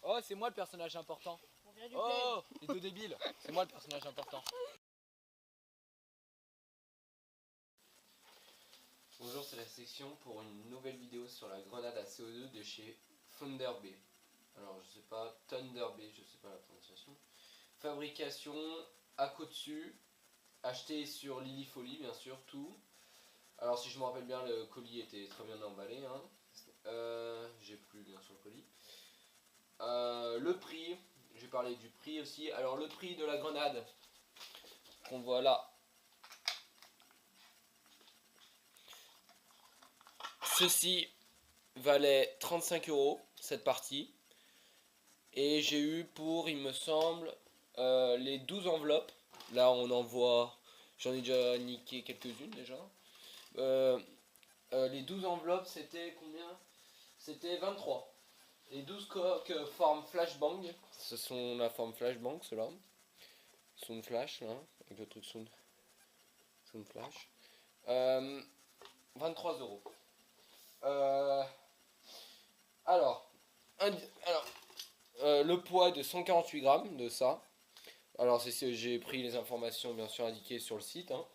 Oh, c'est moi le personnage important. Oh, les deux débiles. C'est moi le personnage important. Bonjour, c'est la section pour une nouvelle vidéo sur la grenade à CO2 de chez Thunder Bay. Alors, je sais pas, Thunder Bay, je sais pas la prononciation. Fabrication à Kotsu, acheté sur Lily Folly, bien sûr, tout. Alors, si je me rappelle bien, le colis était très bien emballé. Hein. J'ai plus bien sûr le colis. Le prix, je vais parler du prix aussi. Alors, le prix de la grenade qu'on voit là. Ceci valait 35 € cette partie. Et j'ai eu pour, il me semble, les 12 enveloppes. Là, on en voit, j'en ai déjà niqué quelques-unes déjà. Les 12 enveloppes, c'était combien? C'était 23. Les 12 coques forme flashbang. Ce sont la forme flashbang, ceux-là. Sound flash, là, avec le truc sound flash. 23 €. Alors, le poids de 148 grammes de ça. Alors, j'ai pris les informations bien sûr indiquées sur le site. Hein.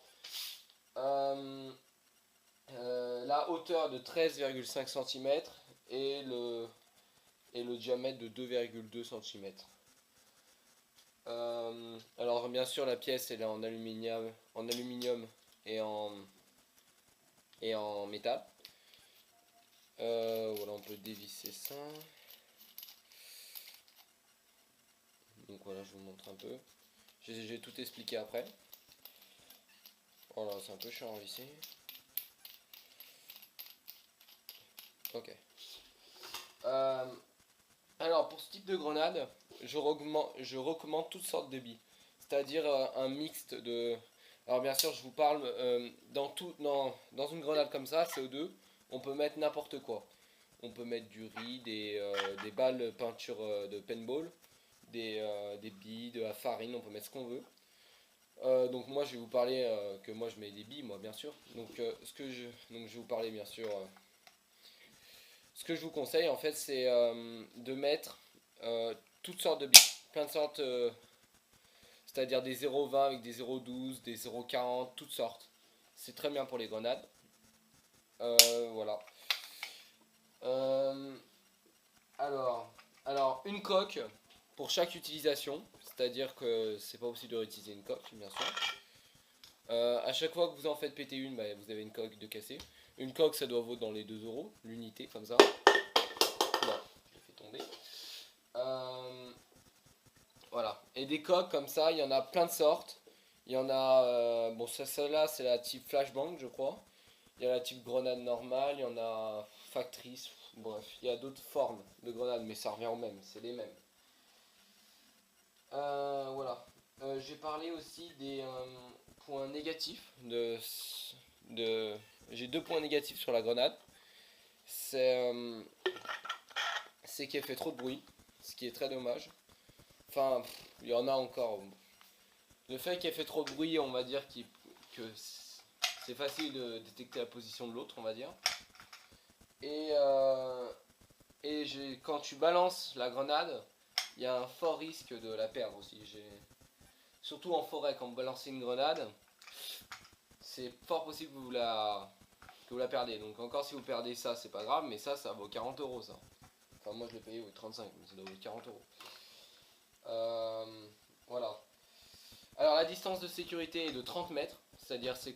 La hauteur de 13,5 cm et le diamètre de 2,2 cm. Alors bien sûr la pièce elle est en aluminium et en métal. Voilà, on peut dévisser ça. Donc voilà, je vous montre un peu. J'ai tout expliqué après. Voilà, c'est un peu chiant à visser. Ok. Alors pour ce type de grenade, je recommande toutes sortes de billes. C'est-à-dire un mixte de... Alors bien sûr je vous parle, dans une grenade comme ça, CO2, on peut mettre n'importe quoi. On peut mettre du riz, des balles peinture de paintball, des billes, de la farine, on peut mettre ce qu'on veut. Donc moi je vais vous parler que moi je mets des billes, moi bien sûr. Donc je vais vous parler bien sûr... ce que je vous conseille en fait c'est de mettre toutes sortes de billes, plein de sortes, c'est-à-dire des 0,20 avec des 0,12, des 0,40, toutes sortes. C'est très bien pour les grenades. Voilà. Euh, alors, une coque pour chaque utilisation, c'est-à-dire que c'est pas possible de réutiliser une coque, bien sûr. À chaque fois que vous en faites péter une, bah, vous avez une coque de cassé. Une coque, ça doit vaut dans les 2 € l'unité, comme ça. Là, je l'ai fait tomber. Voilà. Et des coques comme ça, il y en a plein de sortes. Il y en a, bon, celle-là, c'est la type flashbang, je crois. Il y a la type grenade normale, il y en a factrice. Bref, il y a d'autres formes de grenades, mais ça revient au même, c'est les mêmes. Voilà. J'ai parlé aussi des points négatifs j'ai 2 points négatifs sur la grenade. C'est qu'elle fait trop de bruit, ce qui est très dommage. Enfin, il y en a encore. Le fait qu'elle fait trop de bruit, on va dire que c'est facile de détecter la position de l'autre, on va dire. Et, quand tu balances la grenade, il y a un fort risque de la perdre aussi. Surtout en forêt, quand vous balancez une grenade, c'est fort possible que vous la perdez. Donc encore si vous perdez ça, c'est pas grave, mais ça vaut 40 € ça. Enfin moi je l'ai payé au 35, mais ça doit vaut 40 €. Voilà. Alors la distance de sécurité est de 30 mètres, c'est-à-dire c'est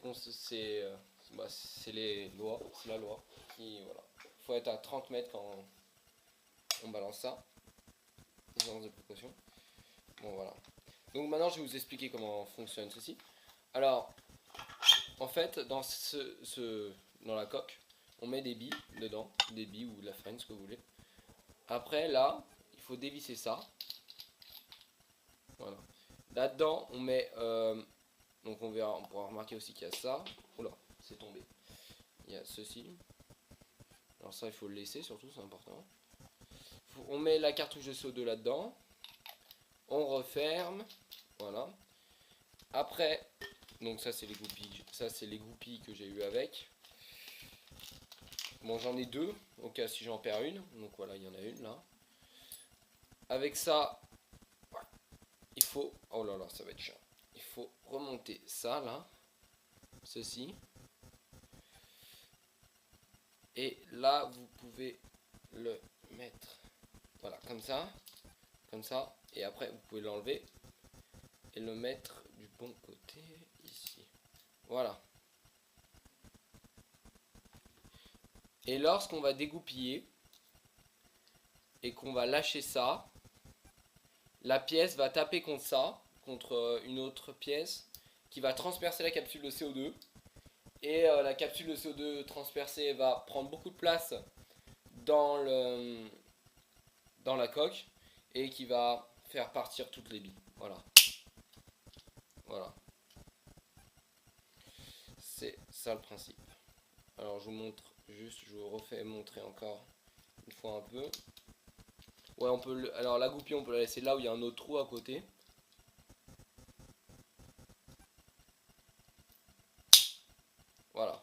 les lois, c'est la loi. Voilà. Il faut être à 30 mètres quand on balance ça. Distance de précaution. Bon voilà. Donc maintenant je vais vous expliquer comment fonctionne ceci. Alors, en fait, dans dans la coque, on met des billes dedans, des billes ou de la farine, ce que vous voulez. Après là, il faut dévisser ça. Voilà. Là-dedans, on met donc on pourra remarquer aussi qu'il y a ça. Oula, c'est tombé. Il y a ceci. Alors ça, il faut le laisser surtout, c'est important. On met la cartouche de CO2 là-dedans. On referme. Voilà. Après, donc ça c'est les goupilles que j'ai eu avec. Bon, j'en ai deux, au cas si j'en perds une. Donc voilà, il y en a une là. Avec ça, il faut... Oh là là, ça va être chiant. Il faut remonter ça là. Ceci. Et là, vous pouvez le mettre... Voilà, comme ça. Comme ça. Et après, vous pouvez l'enlever. Et le mettre du bon côté, ici. Voilà. Et lorsqu'on va dégoupiller et qu'on va lâcher ça, la pièce va taper contre ça, contre une autre pièce qui va transpercer la capsule de CO2. Et la capsule de CO2 transpercée va prendre beaucoup de place dans la coque et qui va faire partir toutes les billes. Voilà. Voilà. C'est ça le principe. Alors je vous montre juste, je vous refais montrer encore une fois un peu. Ouais, on peut alors la goupille on peut la laisser là où il y a un autre trou à côté. Voilà.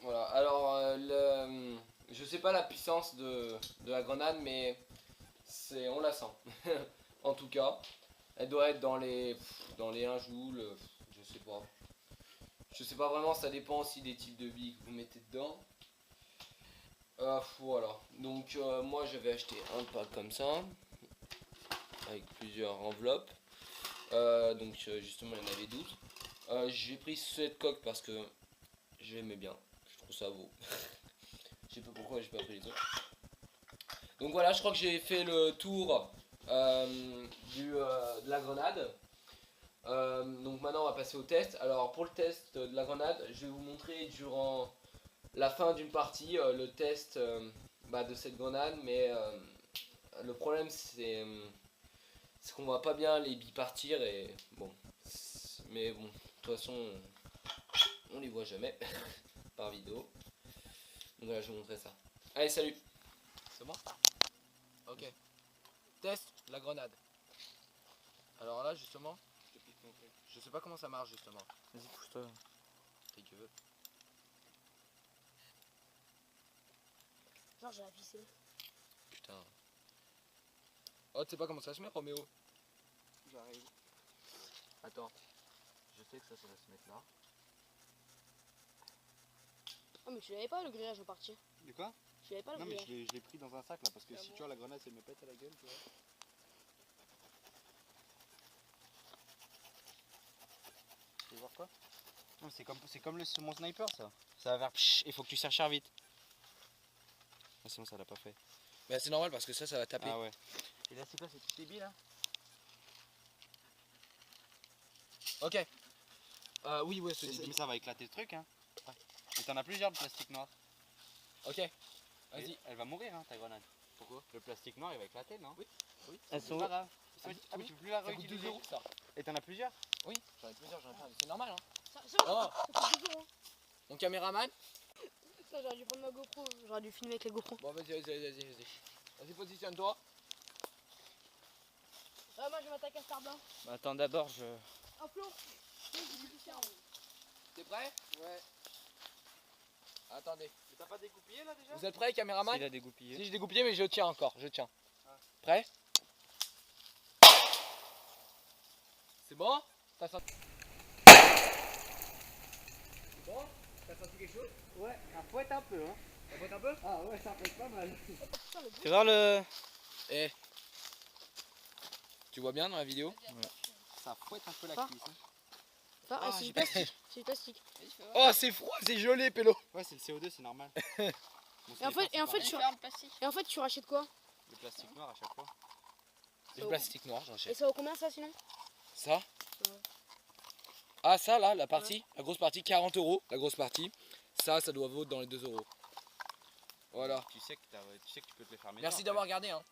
Voilà. Alors je sais pas la puissance de la grenade, mais on la sent. En tout cas, elle doit être dans les 1 joule. Je sais pas. Je sais pas vraiment, ça dépend aussi des types de billes que vous mettez dedans. Voilà. Donc moi j'avais acheté un pack comme ça, avec plusieurs enveloppes. Donc justement il y en avait 12. J'ai pris cette coque parce que j'aimais bien. Je trouve ça beau. Je sais pas pourquoi j'ai pas pris les autres. Donc voilà, je crois que j'ai fait le tour de la grenade. Donc maintenant on va passer au test. Alors pour le test de la grenade, je vais vous montrer durant la fin d'une partie le test de cette grenade. Mais le problème c'est qu'on voit pas bien les billes partir. Et bon, mais bon, de toute façon on les voit jamais par vidéo. Donc voilà, je vais vous montrer ça. Allez, salut. C'est bon? Ok. Test la grenade. Alors là justement, je sais pas comment ça marche justement. Vas-y, pousse-toi. Si tu veux. Genre j'ai la ficelle. Putain. Oh, tu sais pas comment ça se met, Roméo? J'arrive. Attends. Je sais que ça va se mettre là. Oh mais tu l'avais pas le grillage en partie. De quoi? Tu l'avais pas le Non mais grillage. je l'ai pris dans un sac là parce que Ah si bon? tu vois la grenade elle me pète à la gueule tu vois. Tu veux voir quoi? Non c'est comme mon sniper ça. Ça va faire pshh, il faut que tu cherches vite. Ah, sinon ça l'a pas fait. Mais c'est normal parce que ça va taper. Ah ouais. Et là c'est quoi, c'est toutes les billes là? Ok. Oui, ouais, c'est Mais ça va éclater le truc hein. Ouais. Et t'en as plusieurs de plastique noir. Ok. Vas-y. Elle va mourir hein ta grenade. Pourquoi? Le plastique noir il va éclater non? Oui. Oui. Elles sont... pas grave. Oui. Ah mais tu peux plus la Ça coûte 2 réutiliser. euros ça. Et t'en as plusieurs? Oui, j'en ai plusieurs, j'en ai plein. C'est normal, hein. Ça Oh, coûte 2 euros. mon caméraman. Ça j'aurais dû prendre ma GoPro. J'aurais dû filmer avec la GoPro. Bon, vas-y. Vas-y, positionne-toi. Ouais, moi je m'attaque à Starbin. Bah, attends d'abord je... Un plomb. T'es prêt? Ouais. Attendez. Mais t'as pas découpillé là déjà? Vous êtes prêts, caméraman? Il a dégoupillé. Si, j'ai dégoupillé, mais je tiens encore. Je tiens. Ah. Prêt? C'est bon? T'as senti? C'est bon? T'as senti quelque chose? Ouais, ça fouette un peu hein. Ça botte un peu? Ah ouais, ça fouette pas mal. Putain, le Tu vois le... Eh. Tu vois bien dans la vidéo? Ça fouette un peu la Ah. cuisse. Hein. Ah, c'est du plastique. C'est du plastique. Oh, c'est froid, c'est gelé, pélo. Ouais, c'est le CO2, c'est normal. Bon, Et en fait, tu rachètes quoi? Le plastique noir à chaque fois. C'est du plastique noir, j'en Et achète. ça vaut combien ça sinon? Ça? Ouais. Ah, ça là, la partie, la grosse partie, 40 euros, la grosse partie. Ça doit vaut dans les 2 euros. Voilà. Tu sais que tu peux te les faire maison. Merci après. d'avoir regardé, hein.